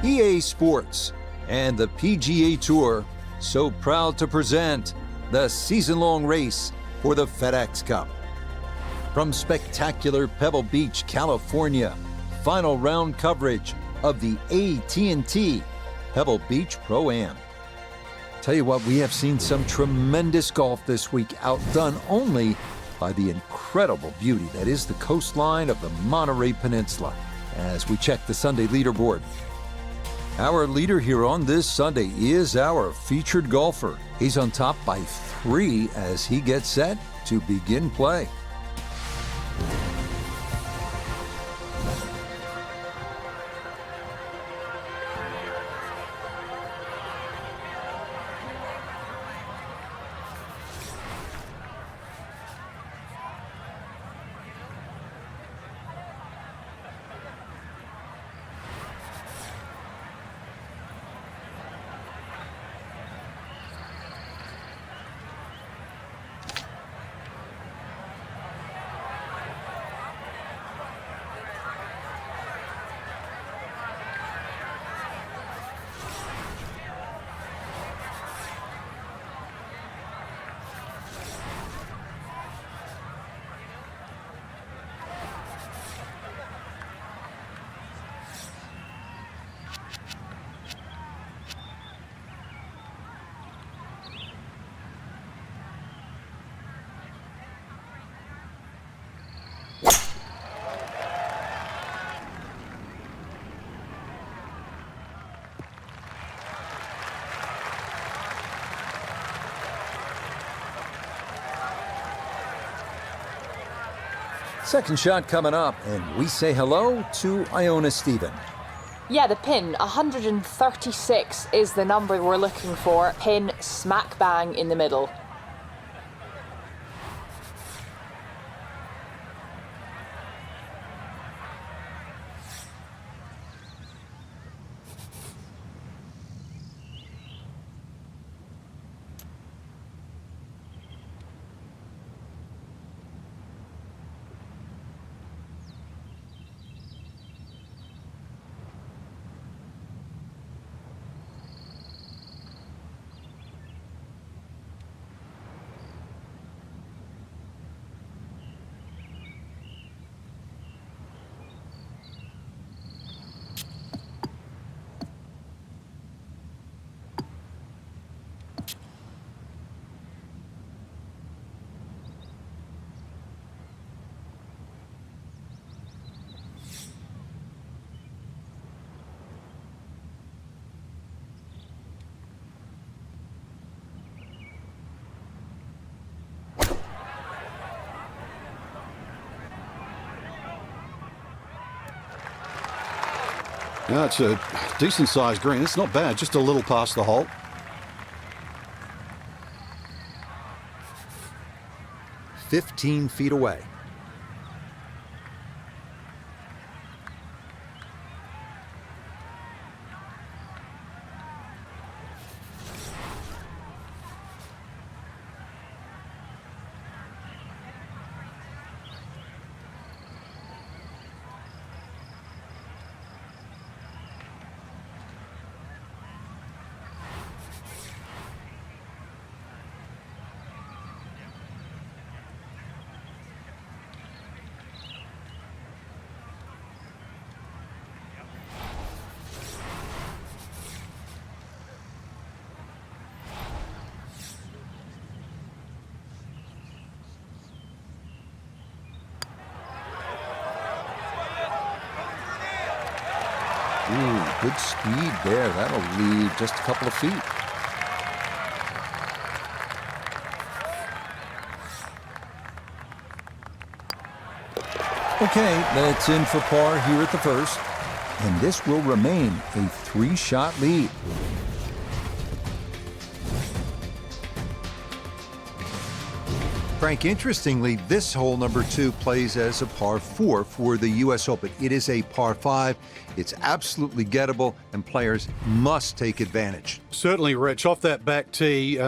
EA Sports, and the PGA Tour so proud to present the season-long race for the FedEx Cup. From spectacular Pebble Beach, California, final round coverage of the AT&T Pebble Beach Pro-Am. Tell you what, we have seen some tremendous golf this week, outdone only by the incredible beauty that is the coastline of the Monterey Peninsula. As we check the Sunday leaderboard, our leader here on this Sunday is our featured golfer. He's on top by 3 as he gets set to begin play. Second shot coming up, and we say hello to Iona Stephen. Yeah, the pin, 136 is the number we're looking for. Pin smack bang in the middle. Yeah, it's a decent-sized green. It's not bad, just a little past the hole. "15 feet away. Ooh, good speed there. That'll leave just a couple of feet. Okay, that's in for par here at the first, and this will remain a 3-shot lead. Frank, interestingly, this hole number 2 plays as a par 4 for the U.S. Open. It is a par 5. It's absolutely gettable, and players must take advantage. Certainly, Rich. Off that back tee,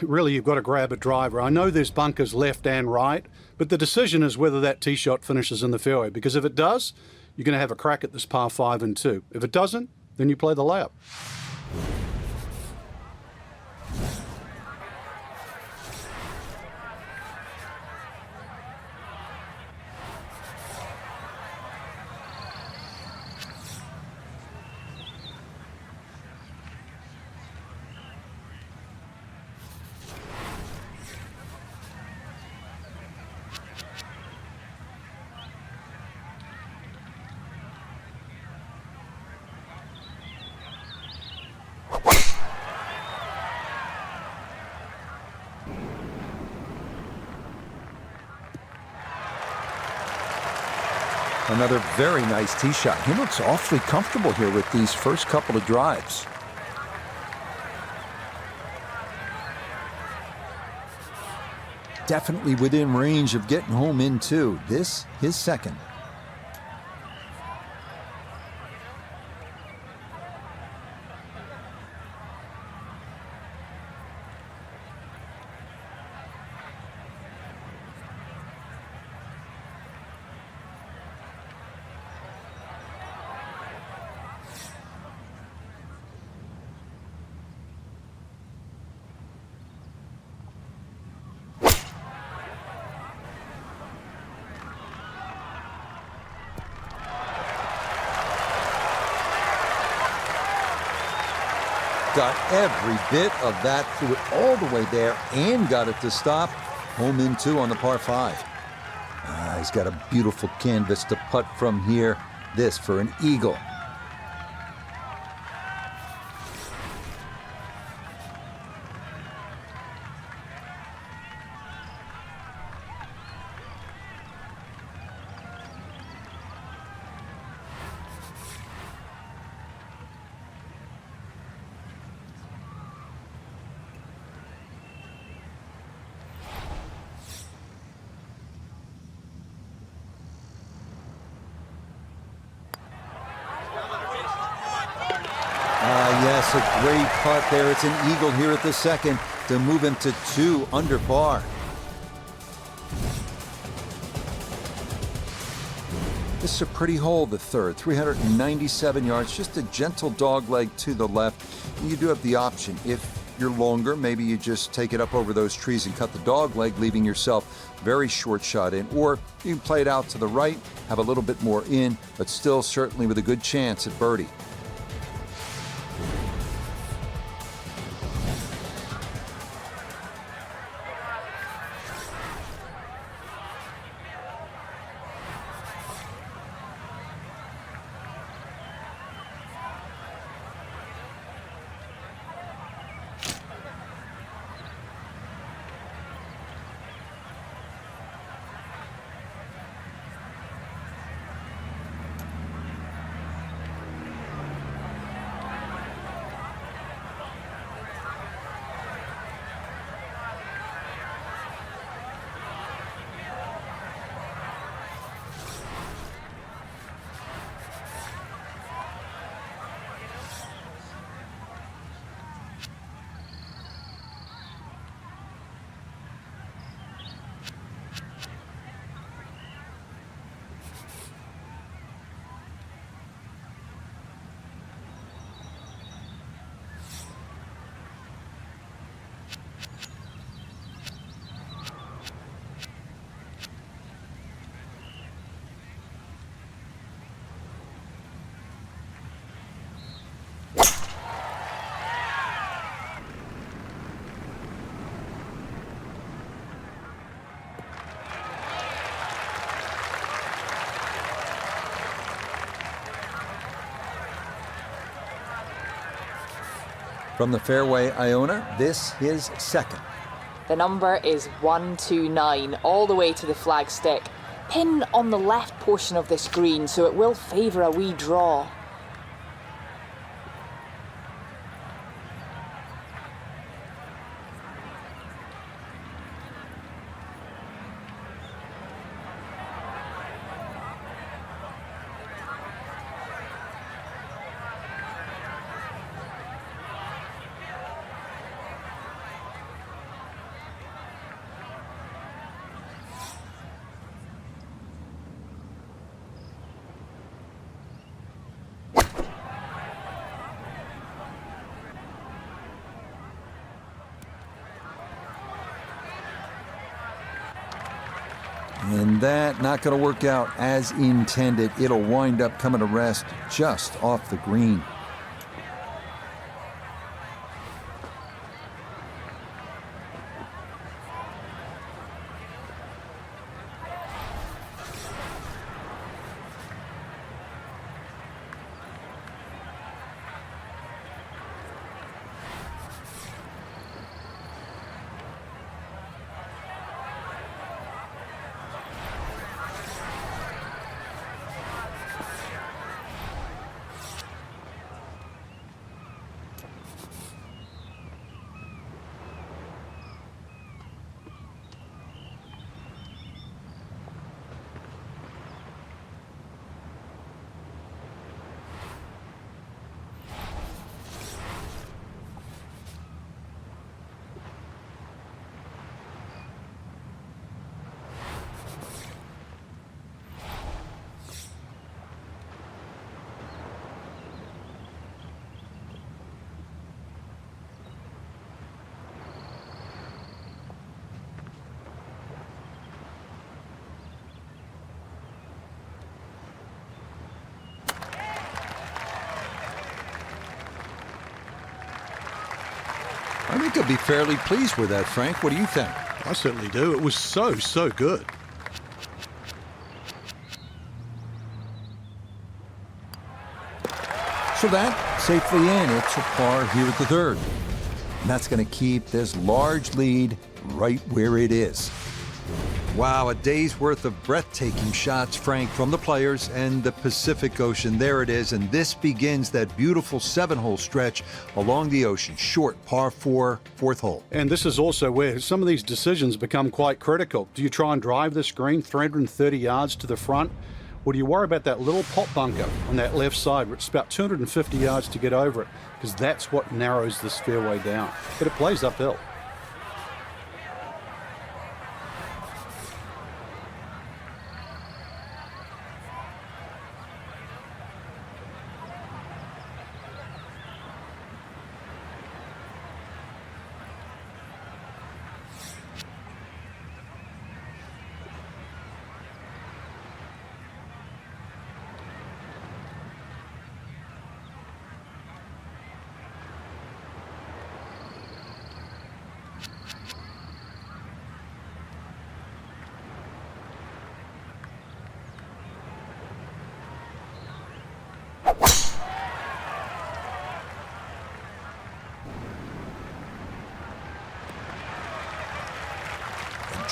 really you've got to grab a driver. I know there's bunkers left and right, but the decision is whether that tee shot finishes in the fairway, because if it does, you're going to have a crack at this par 5 and 2. If it doesn't, then you play the lap. Another very nice tee shot. He looks awfully comfortable here with these first couple of drives. Definitely within range of getting home in two. This, his second. Got every bit of that, threw it all the way there and got it to stop. Home in two on the par 5. He's got a beautiful canvas to putt from here. This for an eagle. Yes, a great putt there. It's an eagle here at the second to move him to 2 under par. This is a pretty hole, the third. 397 yards, just a gentle dog leg to the left. You do have the option. If you're longer, maybe you just take it up over those trees and cut the dog leg, leaving yourself very short shot in. Or you can play it out to the right, have a little bit more in, but still certainly with a good chance at birdie. From the fairway, Iona, this his second. The number is 129, all the way to the flagstick. Pin on the left portion of this green, so it will favour a wee draw. And that not going to work out as intended. It'll wind up coming to rest just off the green. I think he'll be fairly pleased with that, Frank. What do you think? I certainly do. It was so good. So that safely in. It's a par here at the third. And that's going to keep this large lead right where it is. Wow, a day's worth of breathtaking shots, Frank, from the players and the Pacific Ocean. There it is, and this begins that beautiful 7-hole stretch along the ocean. Short, par 4, fourth hole. And this is also where some of these decisions become quite critical. Do you try and drive this green 330 yards to the front? Or do you worry about that little pot bunker on that left side where it's about 250 yards to get over it? Because that's what narrows this fairway down. But it plays uphill.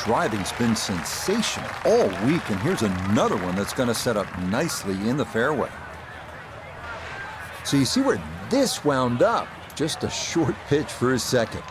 Driving's been sensational all week, and here's another one that's going to set up nicely in the fairway. So you see where this wound up. Just a short pitch for his second.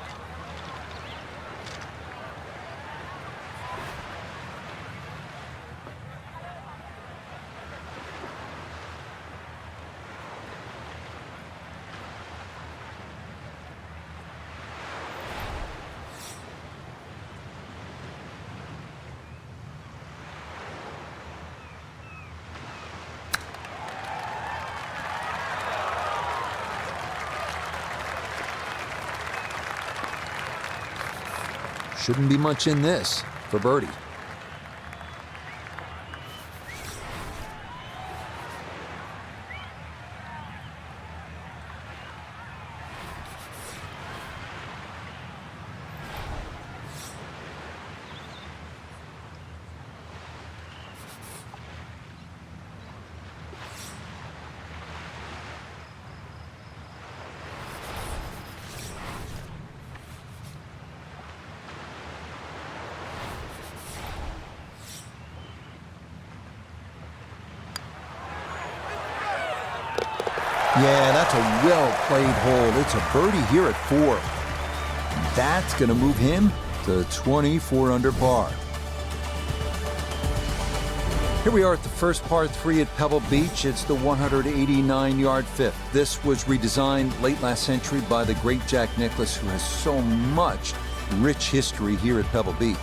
Shouldn't be much in this for birdie. Yeah, that's a well-played hole. It's a birdie here at 4. That's going to move him to 24 under par. Here we are at the first par 3 at Pebble Beach. It's the 189-yard fifth. This was redesigned late last century by the great Jack Nicklaus, who has so much rich history here at Pebble Beach.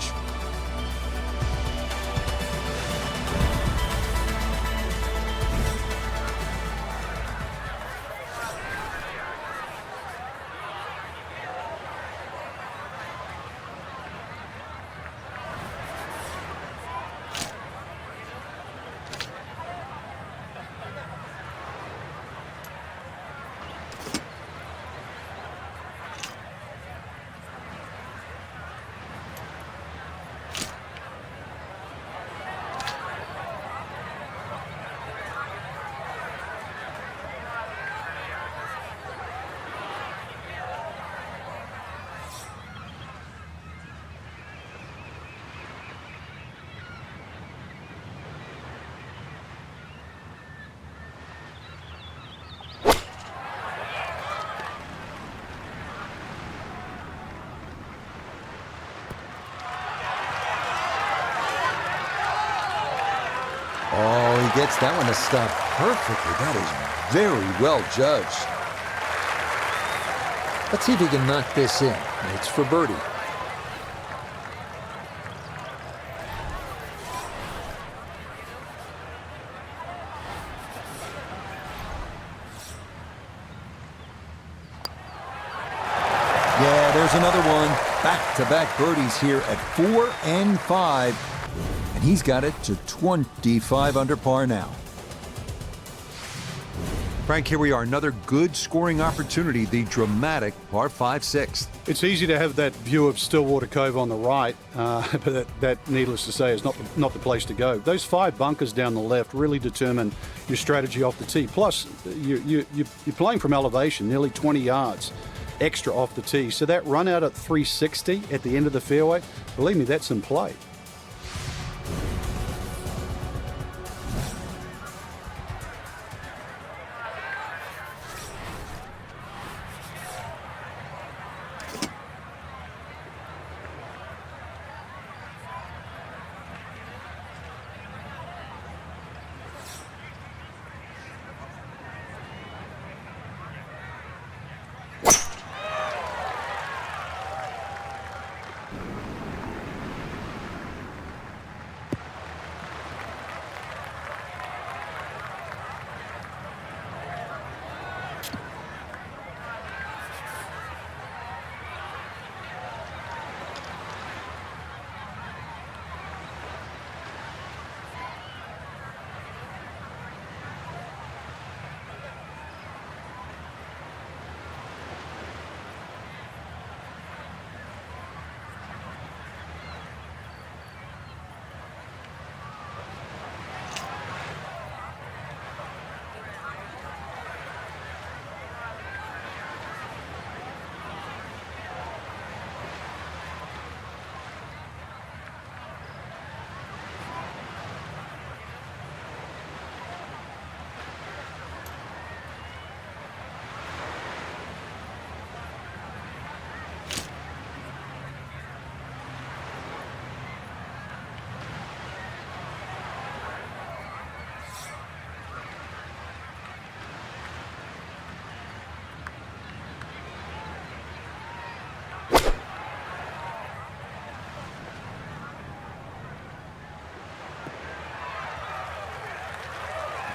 Oh, he gets that one to stop perfectly. That is very well judged. Let's see if he can knock this in. It's for birdie. Yeah, there's another one. Back-to-back birdies here at 4 and 5. And he's got it to 25 under par now. Frank, here we are. Another good scoring opportunity. The dramatic par 5 6th. It's easy to have that view of Stillwater Cove on the right, but that, needless to say, is not the place to go. Those 5 bunkers down the left really determine your strategy off the tee. Plus, you're playing from elevation, nearly 20 yards extra off the tee. So that run out at 360 at the end of the fairway, believe me, that's in play.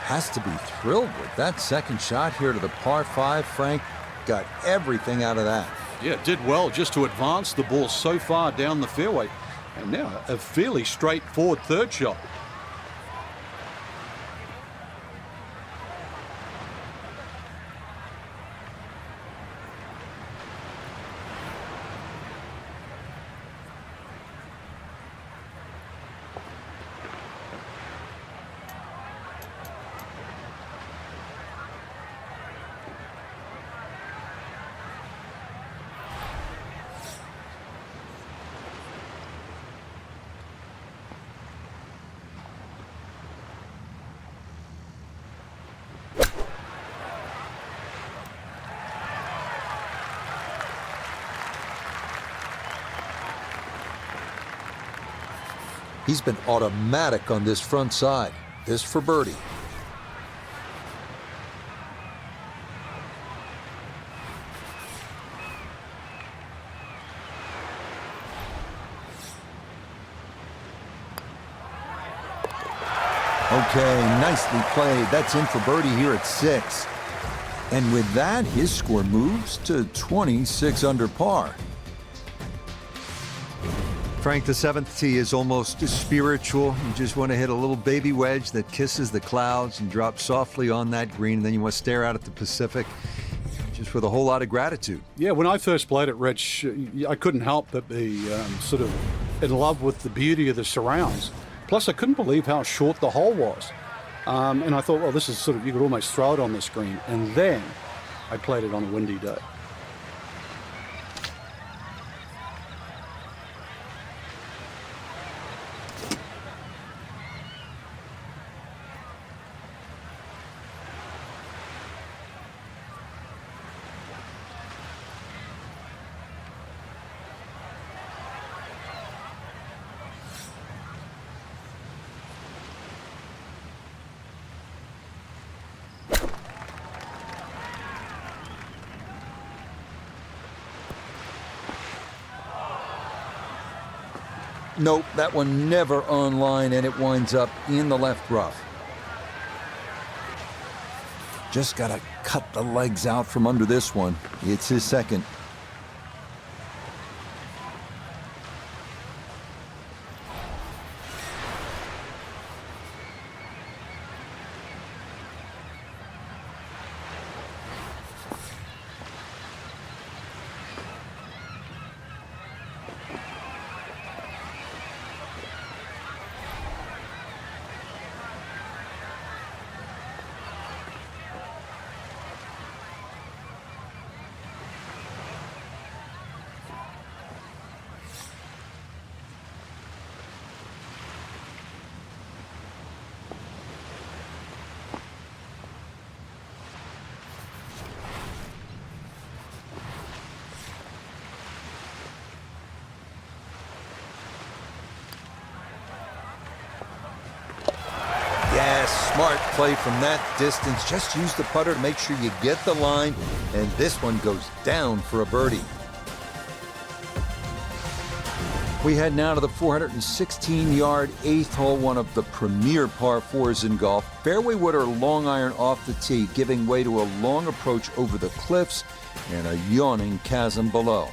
Has to be thrilled with that second shot here to the par 5. Frank got everything out of that. Yeah, did well just to advance the ball so far down the fairway. And now a fairly straightforward third shot. He's been automatic on this front side. This for birdie. Okay, nicely played. That's in for birdie here at 6. And with that, his score moves to 26 under par. Frank, the 7th tee is almost spiritual. You just want to hit a little baby wedge that kisses the clouds and drops softly on that green, and then you want to stare out at the Pacific just with a whole lot of gratitude. Yeah, when I first played it, Rich, I couldn't help but be sort of in love with the beauty of the surrounds. Plus, I couldn't believe how short the hole was. And I thought, well, this is sort of, you could almost throw it on the screen. And then I played it on a windy day. Nope, that one never online, and it winds up in the left rough. Just gotta cut the legs out from under this one. It's his second. Yes, smart play from that distance. Just use the putter to make sure you get the line, and this one goes down for a birdie. We head now to the 416-yard 8th hole, one of the premier par 4s in golf. Fairway wood or long iron off the tee, giving way to a long approach over the cliffs and a yawning chasm below.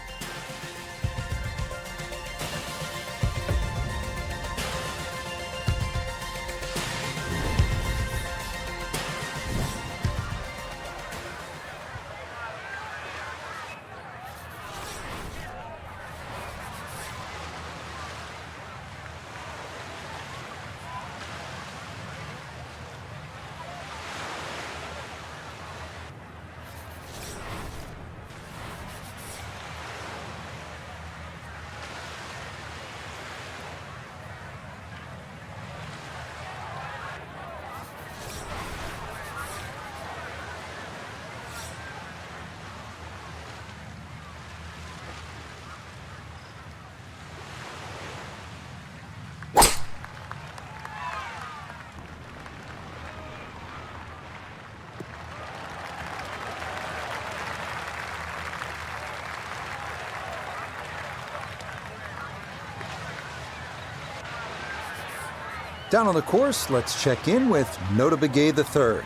Down on the course, let's check in with Nota Begay III.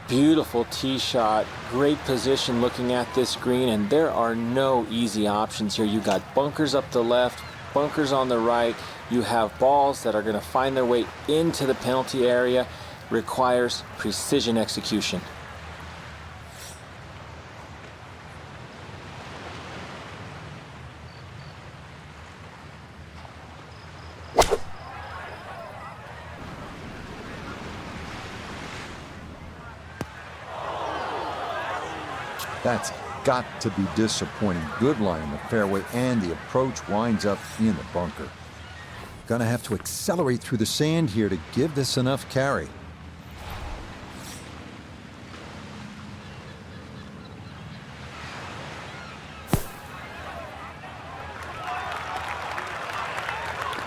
Beautiful tee shot, great position looking at this green, and there are no easy options here. You got bunkers up the left, bunkers on the right. You have balls that are going to find their way into the penalty area. Requires precision execution. That's got to be disappointing. Good line in the fairway, and the approach winds up in the bunker. Gonna have to accelerate through the sand here to give this enough carry.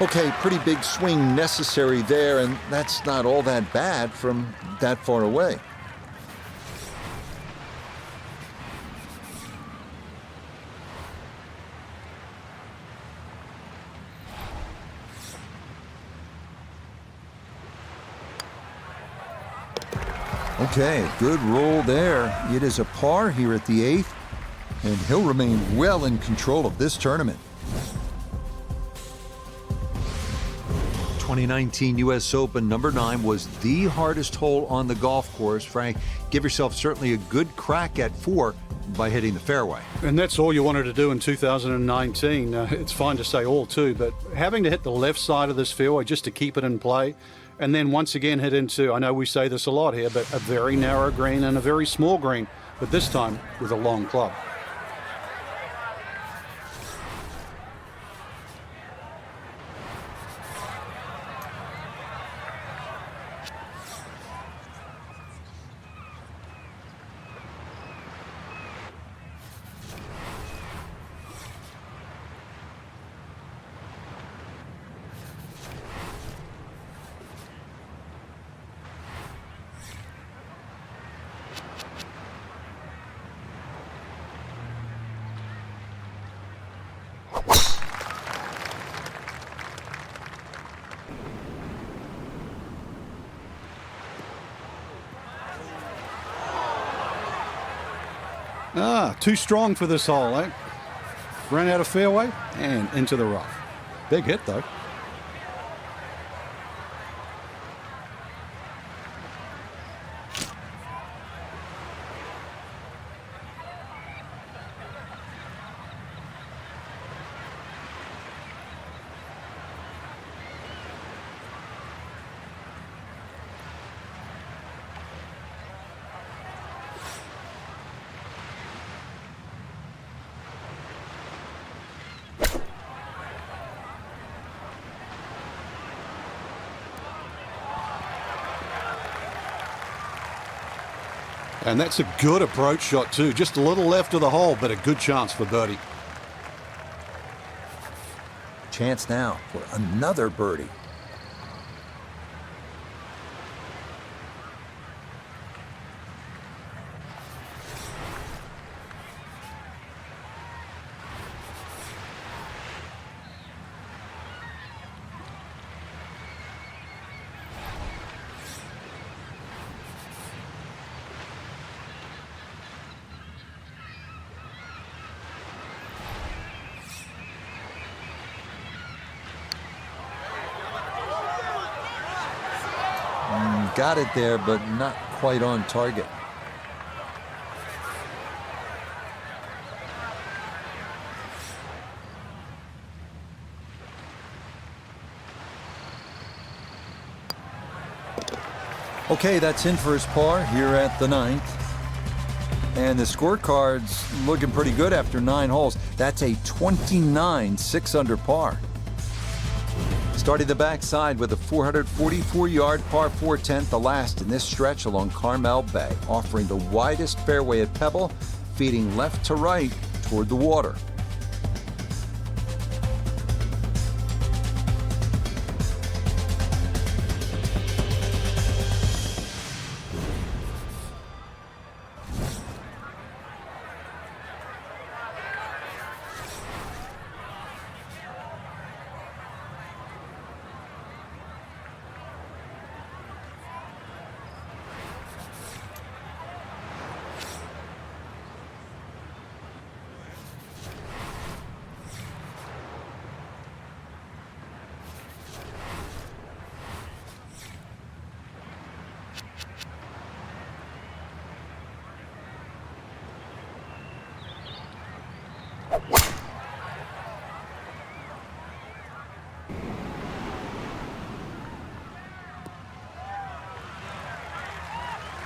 Okay, pretty big swing necessary there, and that's not all that bad from that far away. Okay, good roll there. It is a par here at the 8th, and he'll remain well in control of this tournament. 2019 U.S. Open number 9 was the hardest hole on the golf course. Frank, give yourself certainly a good crack at 4 by hitting the fairway. And that's all you wanted to do in 2019. It's fine to say all too, but having to hit the left side of this fairway just to keep it in play, and then once again hit into, I know we say this a lot here, but a very narrow green and a very small green, but this time with a long club. Too strong for this hole, eh? Ran out of fairway and into the rough. Big hit, though. And that's a good approach shot too. Just a little left of the hole, but a good chance for birdie. Chance now for another birdie. Got it there, but not quite on target. Okay, that's in for his par here at the 9th. And the scorecard's looking pretty good after 9 holes. That's a 29 6-under par. Starting the backside with a 444-yard par 4 10th, the last in this stretch along Carmel Bay, offering the widest fairway at Pebble, feeding left to right toward the water.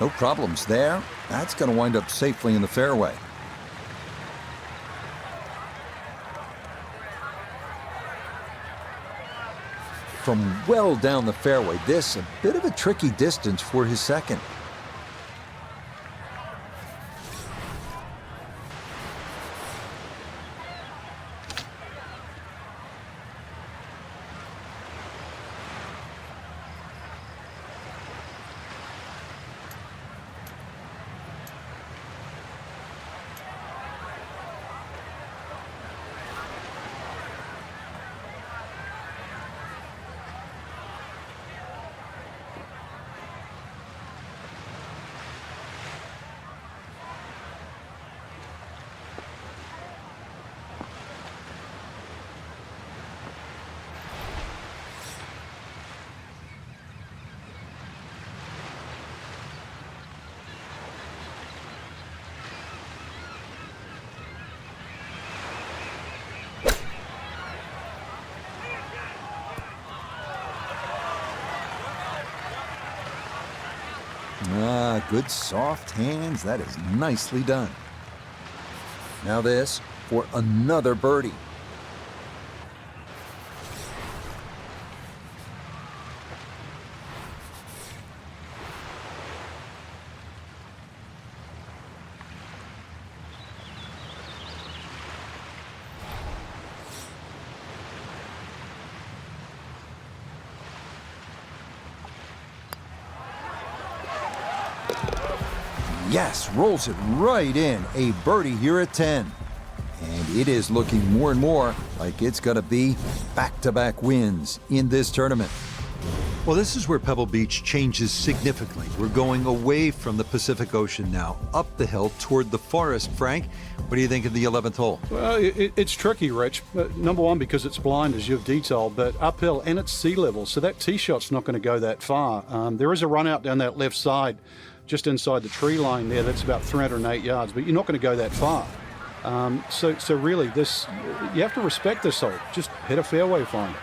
No problems there. That's going to wind up safely in the fairway. From well down the fairway, this a bit of a tricky distance for his second. Good soft hands. That is nicely done. Now this for another birdie. Yes, rolls it right in. A birdie here at 10. And it is looking more and more like it's going to be back-to-back wins in this tournament. Well, this is where Pebble Beach changes significantly. We're going away from the Pacific Ocean now, up the hill toward the forest. Frank, what do you think of the 11th hole? Well, it's tricky, Rich. Number one, because it's blind, as you've detailed, but uphill and it's sea level, so that tee shot's not going to go that far. There is a run out down that left side, just inside the tree line there. That's about 308 yards, but you're not going to go that far. So really, you have to respect this hole. Just hit a fairway finder.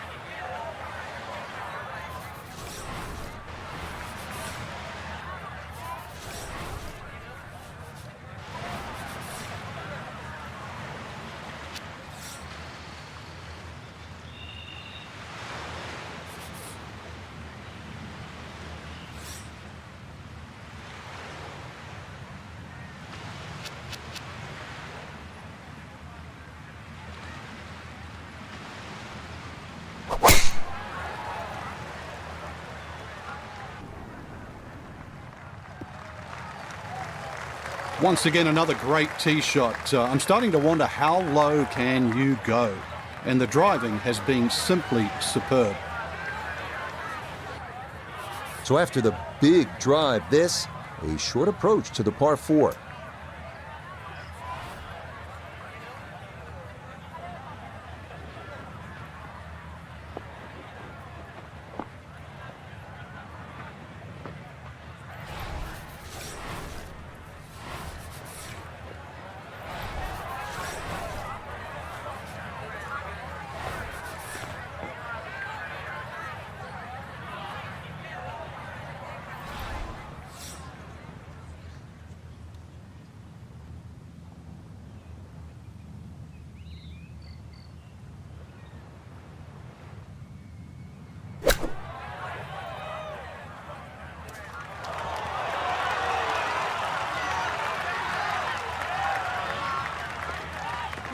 Once again, another great tee shot. I'm starting to wonder, how low can you go? And the driving has been simply superb. So after the big drive, this, a short approach to the par 4.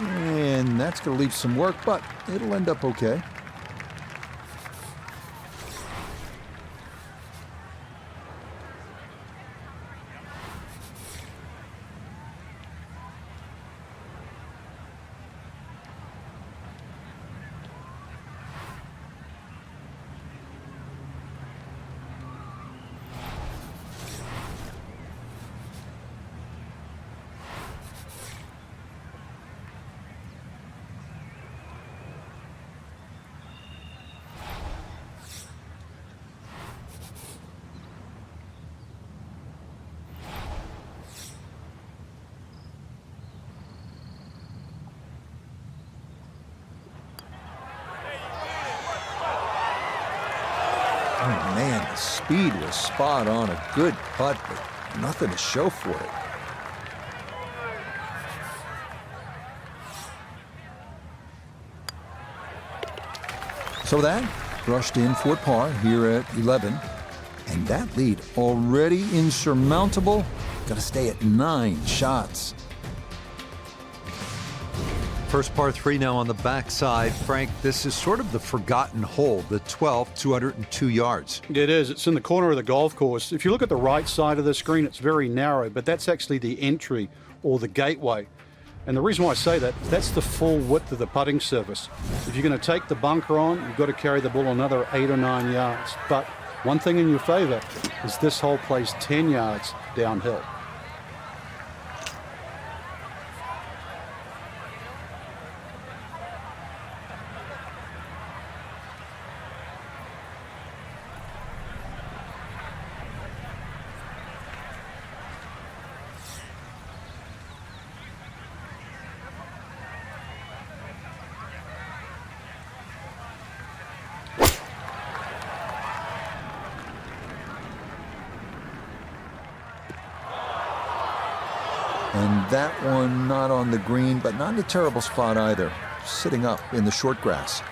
And that's going to leave some work, but it'll end up okay. Oh, man, the speed was spot on. A good putt, but nothing to show for it. So that brushed in for par here at 11. And that lead already insurmountable. Got to stay at 9 shots. First par 3 now on the backside. Frank, this is sort of the forgotten hole, the 12th, 202 yards. It is. It's in the corner of the golf course. If you look at the right side of the screen, it's very narrow, but that's actually the entry or the gateway. And the reason why I say that, that's the full width of the putting surface. If you're going to take the bunker on, you've got to carry the ball another 8 or 9 yards. But one thing in your favor is this hole plays 10 yards downhill. And that one not on the green, but not in a terrible spot either. Sitting up in the short grass.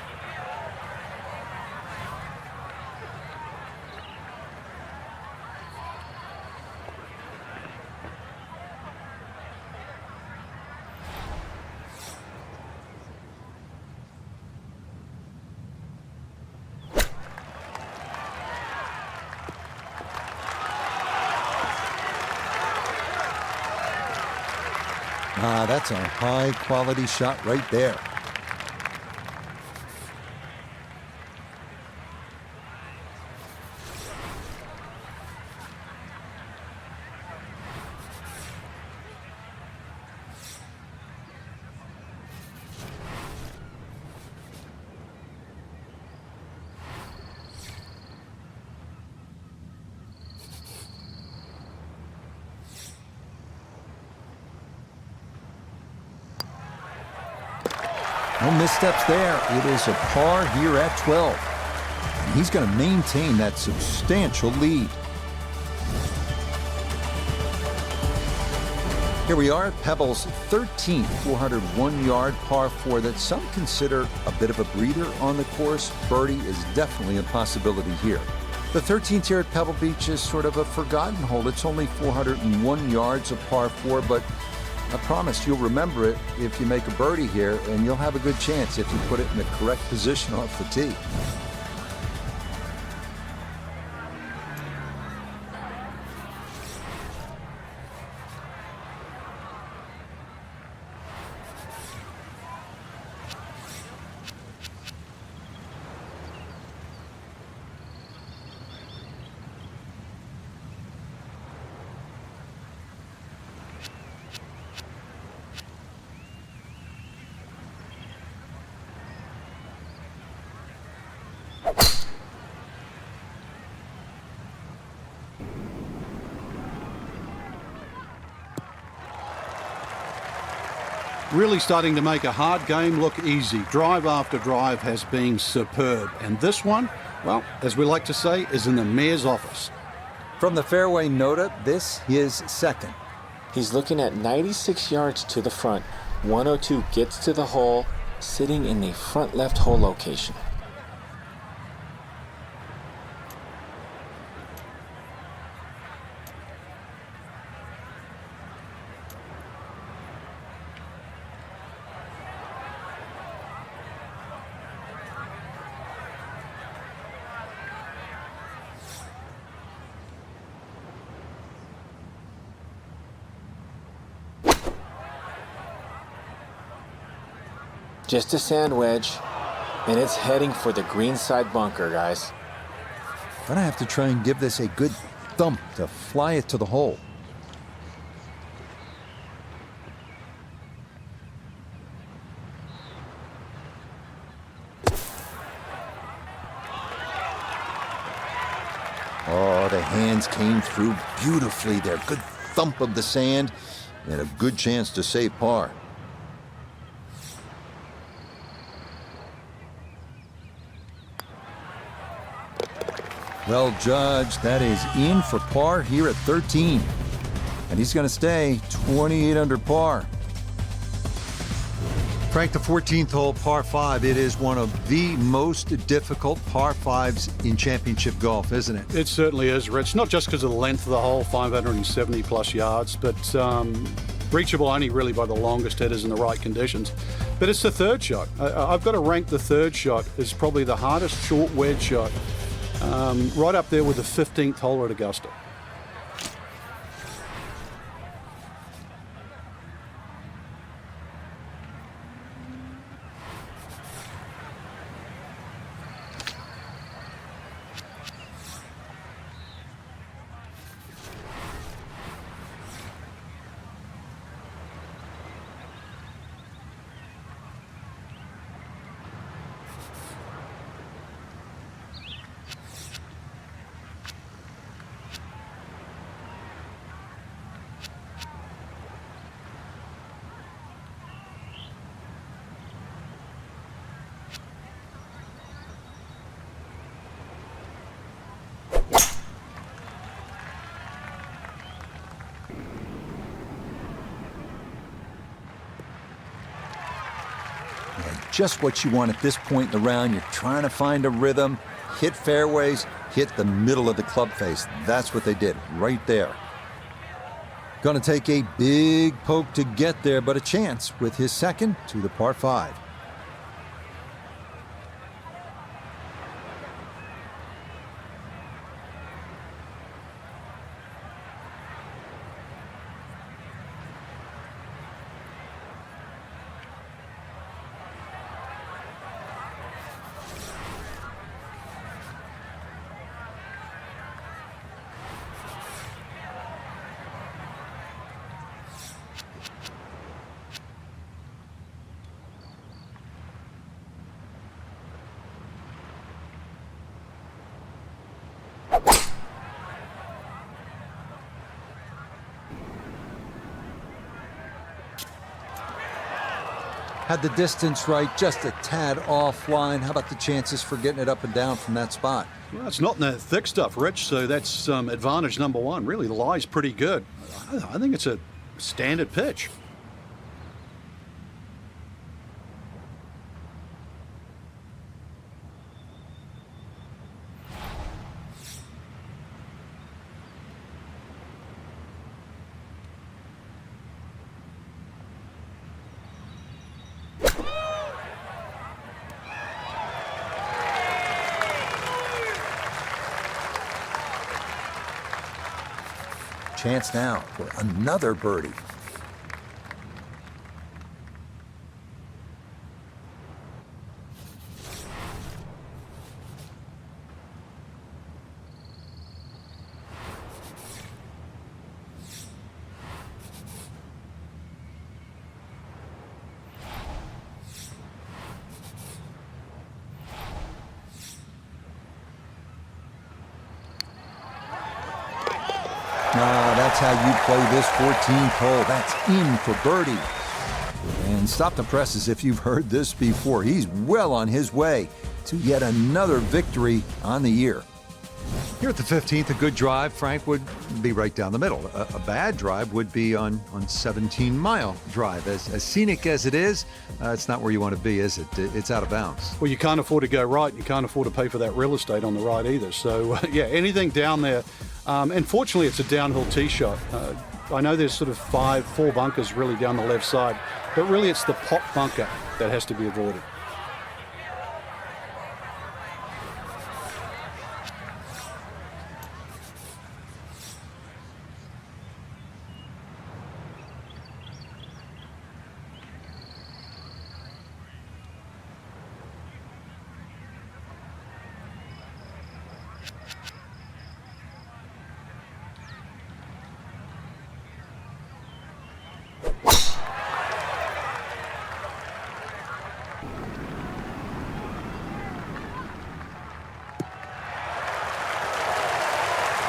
That's a high-quality shot right there. No missteps there. It is a par here at 12. And he's going to maintain that substantial lead. Here we are at Pebble's 13th 401-yard par 4 that some consider a bit of a breather on the course. Birdie is definitely a possibility here. The 13th here at Pebble Beach is sort of a forgotten hole. It's only 401 yards of par 4, but I promise you'll remember it if you make a birdie here, and you'll have a good chance if you put it in the correct position off the tee. Really starting to make a hard game look easy. Drive after drive has been superb. And this one, well, as we like to say, is in the mayor's office. From the fairway nota, this is second. He's looking at 96 yards to the front. 102 gets to the hole, sitting in the front left hole location. Just a sand wedge, and it's heading for the greenside bunker, guys. Gonna have to try and give this a good thump to fly it to the hole. Oh, the hands came through beautifully there. Good thump of the sand and a good chance to save par. Well judged. That is in for par here at 13. And he's going to stay 28 under par. Frank, the 14th hole, par 5. It is one of the most difficult par 5s in championship golf, isn't it? It certainly is, Rich. Not just because of the length of the hole, 570 plus yards, but reachable only really by the longest hitters in the right conditions. But it's the third shot. I've got to rank the third shot as probably the hardest short wedge shot. Right up there with the 15th hole at Augusta. Just what you want at this point in the round. You're trying to find a rhythm, hit fairways, hit the middle of the club face. That's what they did right there. Going to take a big poke to get there, but a chance with his second to the par 5. Had the distance right, just a tad offline. How about the chances for getting it up and down from that spot? Well, it's not in that thick stuff, Rich, so that's advantage number one. Really, the lie's pretty good. I think it's a standard pitch. Chance now for another birdie. That's how you play this 14th hole. That's in for birdie. And stop the press as if you've heard this before. He's well on his way to yet another victory on the year. Here at the 15th, a good drive, Frank, would be right down the middle. A bad drive would be on 17-mile drive. As scenic as it is, it's not where you want to be, is it? It's out of bounds. Well, you can't afford to go right. You can't afford to pay for that real estate on the right either. So, yeah, anything down there. And fortunately, it's a downhill tee shot. I know there's sort of four bunkers really down the left side, but really it's the pop bunker that has to be avoided.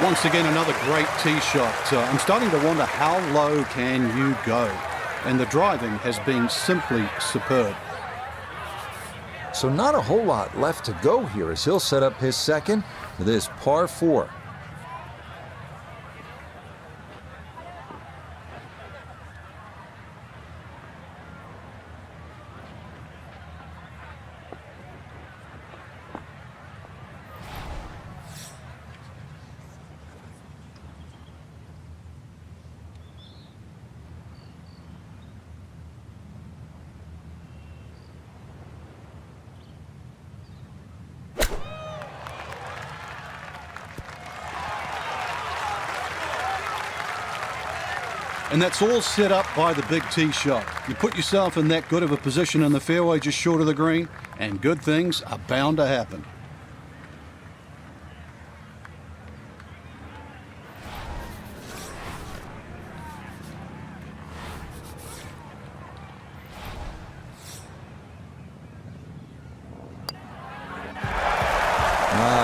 Once again, another great tee shot. I'm starting to wonder how low can you go? And the driving has been simply superb. So not a whole lot left to go here as he'll set up his second for this par 4. And that's all set up by the big tee shot. You put yourself in that good of a position in the fairway just short of the green, and good things are bound to happen.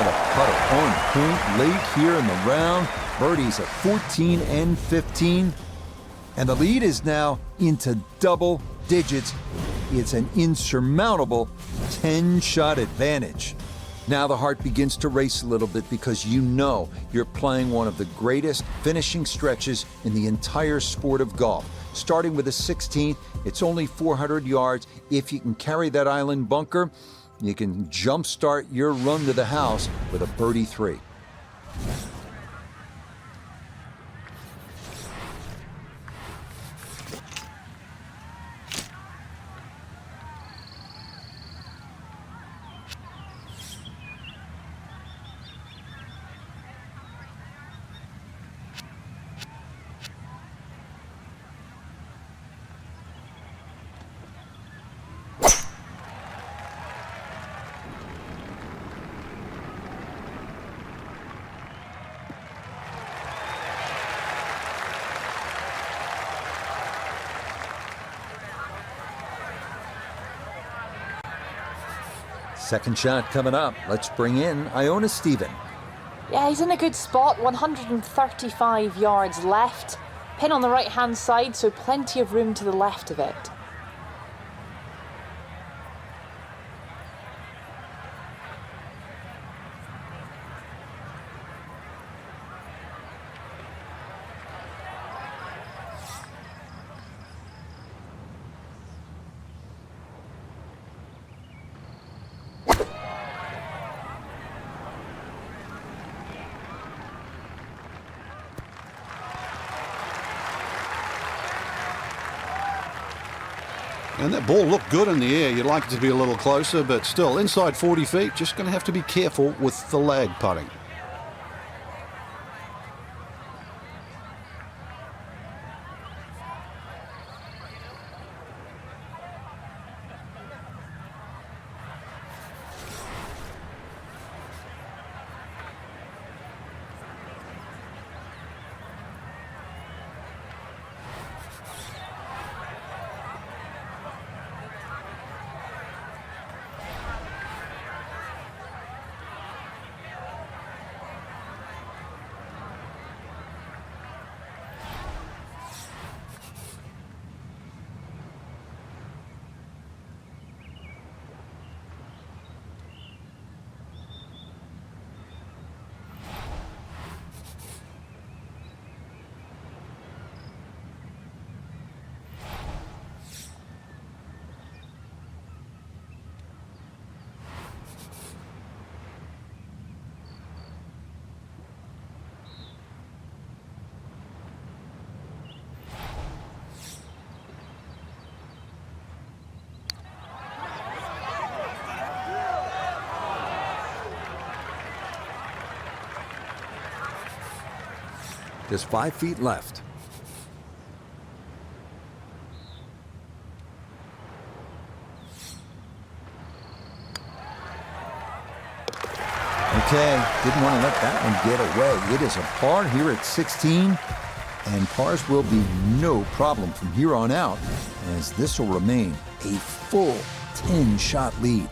The putter on point late here in the round. Birdies at 14 and 15. And the lead is now into double digits. It's an insurmountable 10-shot advantage. Now the heart begins to race a little bit because you know you're playing one of the greatest finishing stretches in the entire sport of golf. Starting with a 16th, it's only 400 yards. If you can carry that island bunker, you can jumpstart your run to the house with a birdie 3. Second shot coming up. Let's bring in Iona Stephen. Yeah, he's in a good spot. 135 yards left. Pin on the right-hand side, so plenty of room to the left of it. And that ball looked good in the air. You'd like it to be a little closer, but still, inside 40 feet, just going to have to be careful with the lag putting. Just 5 feet left. Okay, didn't want to let that one get away. It is a par here at 16, and pars will be no problem from here on out, as this will remain a full 10-shot lead.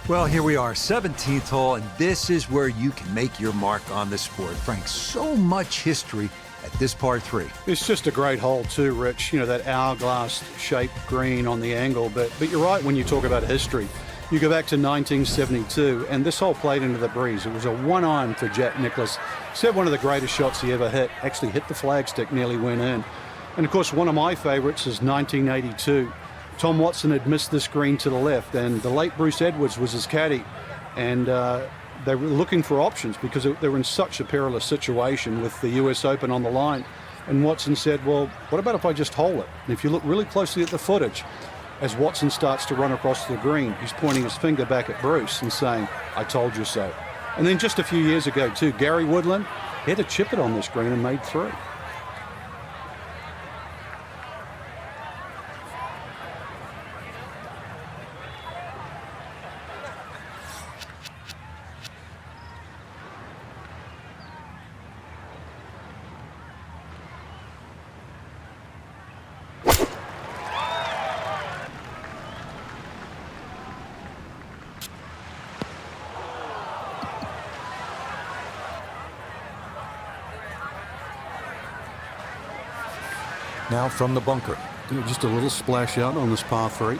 Well, here we are, 17th hole, and this is where you can make your mark on the sport. Frank, so much history at this par 3. It's just a great hole too, Rich. You know, that hourglass-shaped green on the angle. But you're right when you talk about history. You go back to 1972, and this hole played into the breeze. It was a one-iron for Jack Nicklaus. Said one of the greatest shots he ever hit. Actually hit the flagstick, nearly went in. And, of course, one of my favorites is 1982. Tom Watson had missed this green to the left, and the late Bruce Edwards was his caddy. And they were looking for options because they were in such a perilous situation with the US Open on the line. And Watson said, well, what about if I just hole it? And if you look really closely at the footage, as Watson starts to run across the green, he's pointing his finger back at Bruce and saying, I told you so. And then just a few years ago, too, Gary Woodland, he had to chip it on this green and made 3. Now from the bunker. Just a little splash out on this par 3.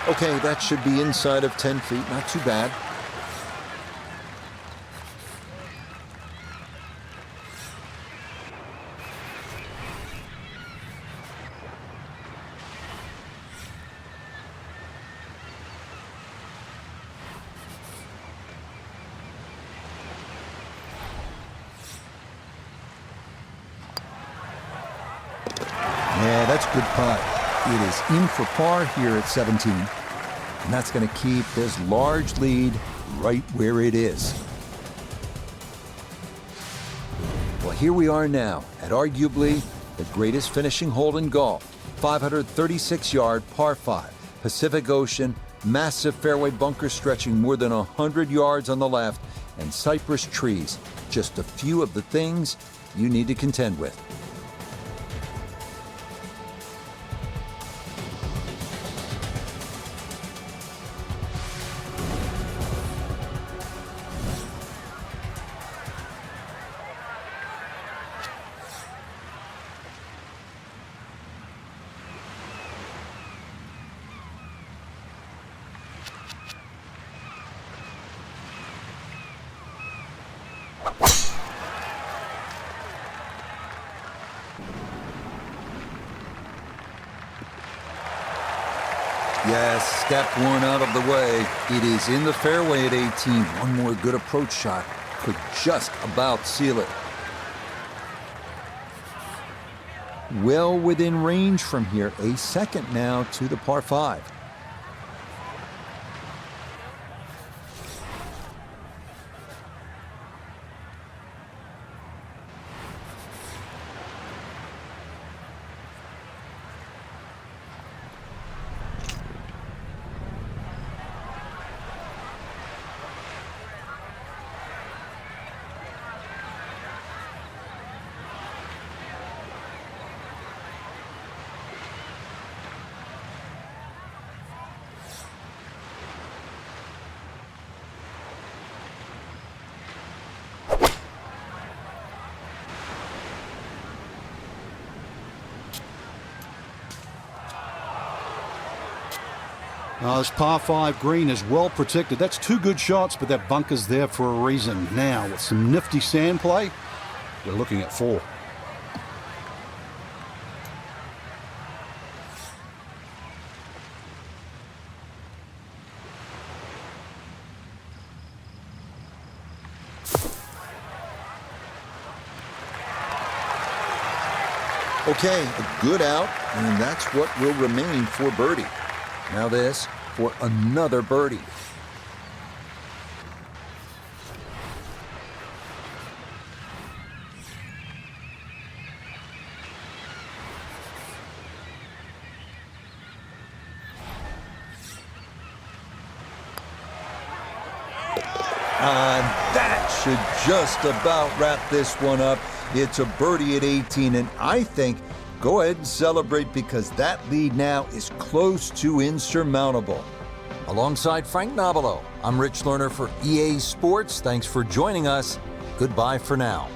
Okay, that should be inside of 10 feet. Not too bad. Yeah, that's a good putt. It is in for par here at 17. And that's going to keep this large lead right where it is. Well, here we are now at arguably the greatest finishing hole in golf. 536-yard par 5. Pacific Ocean, massive fairway bunker stretching more than 100 yards on the left, and cypress trees. Just a few of the things you need to contend with. Yes, step one out of the way. It is in the fairway at 18. One more good approach shot could just about seal it. Well within range from here. A second now to the par 5. This par 5 green is well protected. That's 2 good shots, but that bunker's there for a reason. Now, with some nifty sand play, we're looking at 4. Okay, a good out, and that's what will remain for birdie. Now this for another birdie. That should just about wrap this one up. It's a birdie at 18, and I think go ahead and celebrate because that lead now is close to insurmountable. Alongside Frank Nobilo, I'm Rich Lerner for EA Sports. Thanks for joining us. Goodbye for now.